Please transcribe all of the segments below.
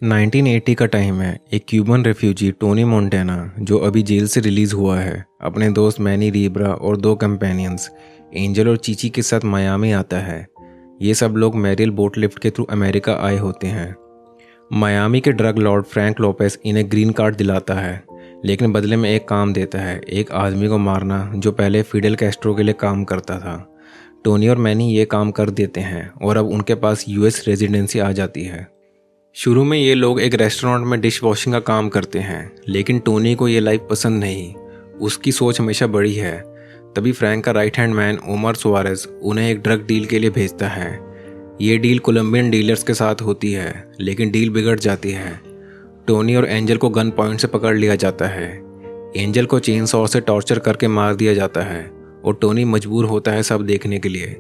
1980 का टाइम है। एक क्यूबन रेफ्यूजी टोनी मोंटेना, जो अभी जेल से रिलीज़ हुआ है, अपने दोस्त मैनी रीब्रा और दो कंपेनियंस एंजल और चीची के साथ मायामी आता है। ये सब लोग मैरियल बोट लिफ्ट के थ्रू अमेरिका आए होते हैं। मायामी के ड्रग लॉर्ड फ्रैंक लोपेस इन्हें ग्रीन कार्ड दिलाता है, लेकिन बदले में एक काम देता है, एक आदमी को मारना जो पहले फिडेल कैस्ट्रो के लिए काम करता था। टोनी और मैनी ये काम कर देते हैं और अब उनके पास यूएस रेजिडेंसी आ जाती है। शुरू में ये लोग एक रेस्टोरेंट में डिश वॉशिंग का काम करते हैं, लेकिन टोनी को ये लाइफ पसंद नहीं। उसकी सोच हमेशा बड़ी है। तभी फ्रैंक का right hand man Omar Suarez उन्हें एक ड्रग डील के लिए भेजता है। ये डील कोलंबियन डीलर्स के साथ होती है, लेकिन डील बिगड़ जाती है। टोनी और एंजल को गन पॉइंट से पकड़ लिया जाता है। एंजल को चेन सॉ से टॉर्चर करके मार दिया जाता है और टोनी मजबूर होता है सब देखने के लिए।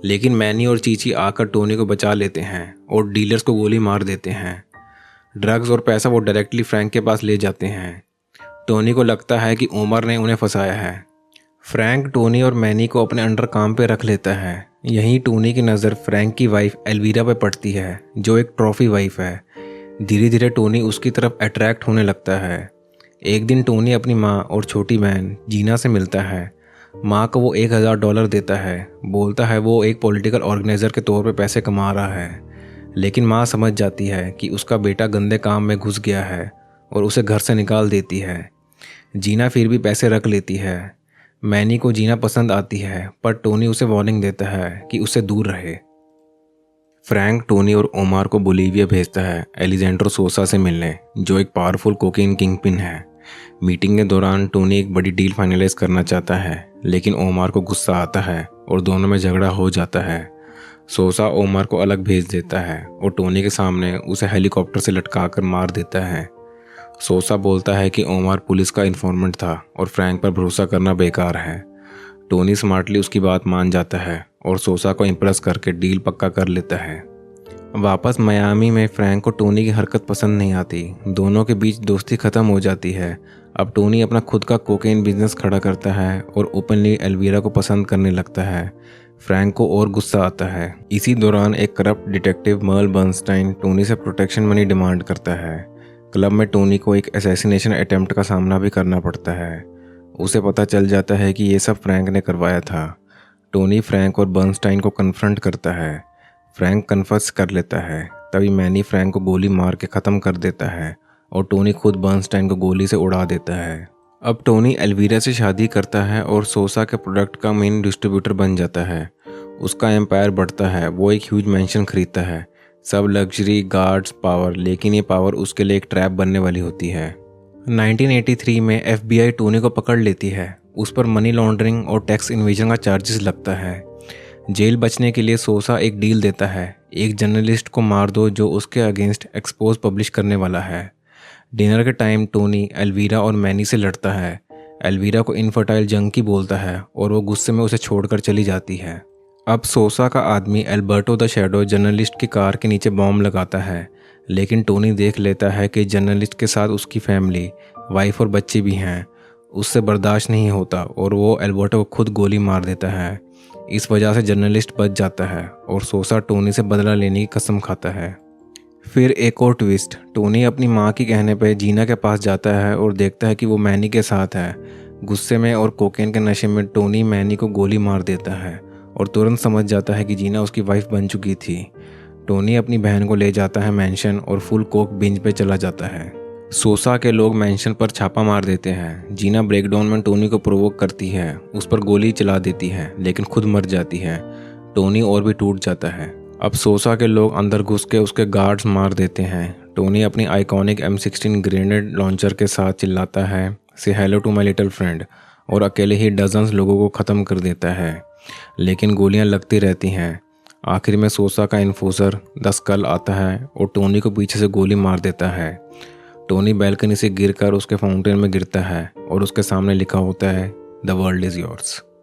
लेकिन मैनी और चीची आकर टोनी को बचा लेते हैं और डीलर्स को गोली मार देते हैं। ड्रग्स और पैसा वो डायरेक्टली फ्रैंक के पास ले जाते हैं। टोनी को लगता है कि ओमर ने उन्हें फंसाया है। फ्रैंक टोनी और मैनी को अपने अंडर काम पे रख लेता है। यहीं टोनी की नज़र फ्रैंक की वाइफ एल्वीरा पे पड़ती है, जो एक ट्रॉफी वाइफ है। धीरे धीरे टोनी उसकी तरफ अट्रैक्ट होने लगता है। एक दिन टोनी अपनी माँ और छोटी बहन जीना से मिलता है। माँ को वो $1000 देता है। बोलता है वो एक पॉलिटिकल ऑर्गेनाइज़र के तौर पे पैसे कमा रहा है। लेकिन माँ समझ जाती है कि उसका बेटा गंदे काम में घुस गया है और उसे घर से निकाल देती है। जीना फिर भी पैसे रख लेती है। मैनी को जीना पसंद आती है, पर टोनी उसे वार्निंग देता है कि उससे दूर रहे। फ्रैंक टोनी और ओमार को बोलीविया भेजता है एलिजेंड्रो सोसा से मिलने, जो एक पावरफुल कोकेन किंगपिन है। मीटिंग के दौरान टोनी एक बड़ी डील फाइनलाइज करना चाहता है, लेकिन ओमार को गुस्सा आता है और दोनों में झगड़ा हो जाता है। सोसा ओमार को अलग भेज देता है और टोनी के सामने उसे हेलीकॉप्टर से लटकाकर मार देता है। सोसा बोलता है कि ओमार पुलिस का इन्फॉर्मेंट था और फ्रैंक पर भरोसा करना बेकार है। टोनी स्मार्टली उसकी बात मान जाता है और सोसा को इम्प्रेस करके डील पक्का कर लेता है। वापस मियामी में फ्रैंक को टोनी की हरकत पसंद नहीं आती। दोनों के बीच दोस्ती ख़त्म हो जाती है। अब टोनी अपना खुद का कोकेन बिजनेस खड़ा करता है और ओपनली एल्वीरा को पसंद करने लगता है। फ्रैंक को और गुस्सा आता है। इसी दौरान एक करप्ट डिटेक्टिव मर्ल बर्नस्टाइन टोनी से प्रोटेक्शन मनी डिमांड करता है। क्लब में टोनी को एक असैसिनेशन अटेम्प्ट का सामना भी करना पड़ता है। उसे पता चल जाता है कि ये सब फ्रैंक ने करवाया था। टोनी फ्रैंक और बर्नस्टाइन को कन्फ्रंट करता है। फ्रैंक कन्फर्स कर लेता है। तभी मैनी फ्रैंक को गोली मार के ख़त्म कर देता है और टोनी खुद बर्नस्टाइन को गोली से उड़ा देता है। अब टोनी एल्वीरा से शादी करता है और सोसा के प्रोडक्ट का मेन डिस्ट्रीब्यूटर बन जाता है। उसका एम्पायर बढ़ता है। वो एक ह्यूज मैंशन खरीदता है, सब लग्जरी, गार्ड्स, पावर। लेकिन ये पावर उसके लिए एक ट्रैप बनने वाली होती है। 1983 में FBI टोनी को पकड़ लेती है। उस पर मनी लॉन्ड्रिंग और टैक्स इन्वेजन का चार्जेस लगता है। जेल बचने के लिए सोसा एक डील देता है, एक जर्नलिस्ट को मार दो जो उसके अगेंस्ट एक्सपोज पब्लिश करने वाला है। डिनर के टाइम टोनी एल्वीरा और मैनी से लड़ता है। एल्वीरा को इनफर्टाइल जंकी बोलता है और वो गुस्से में उसे छोड़कर चली जाती है। अब सोसा का आदमी एल्बर्टो द शैडो जर्नलिस्ट की कार के नीचे बॉम्ब लगाता है, लेकिन टोनी देख लेता है कि जर्नलिस्ट के साथ उसकी फैमिली, वाइफ और बच्चे भी हैं। उससे बर्दाश्त नहीं होता और वो एल्बर्टो को खुद गोली मार देता है। इस वजह से जर्नलिस्ट बच जाता है और सोसा टोनी से बदला लेने की कसम खाता है। फिर एक और ट्विस्ट। टोनी अपनी माँ के कहने पर जीना के पास जाता है और देखता है कि वो मैनी के साथ है। गुस्से में और कोकेन के नशे में टोनी मैनी को गोली मार देता है और तुरंत समझ जाता है कि जीना उसकी वाइफ बन चुकी थी। टोनी अपनी बहन को ले जाता है मैंशन और फुल कोक बिंज पे चला जाता है। सोसा के लोग मैंशन पर छापा मार देते हैं। जीना ब्रेकडाउन में टोनी को प्रोवोक करती है, उस पर गोली चला देती है, लेकिन खुद मर जाती है। टोनी और भी टूट जाता है। अब सोसा के लोग अंदर घुस के उसके गार्ड्स मार देते हैं। टोनी अपनी आइकॉनिक M16 ग्रेनेड लॉन्चर के साथ चिल्लाता है, say hello to my little friend, और अकेले ही डजन्स लोगों को ख़त्म कर देता है। लेकिन गोलियां लगती रहती हैं। आखिर में सोसा का इन्फोर्सर द स्कल आता है और टोनी को पीछे से गोली मार देता है। टोनी बैल्कनी से गिरकर उसके फाउंटेन में गिरता है और उसके सामने लिखा होता है, द वर्ल्ड इज़ योर्स।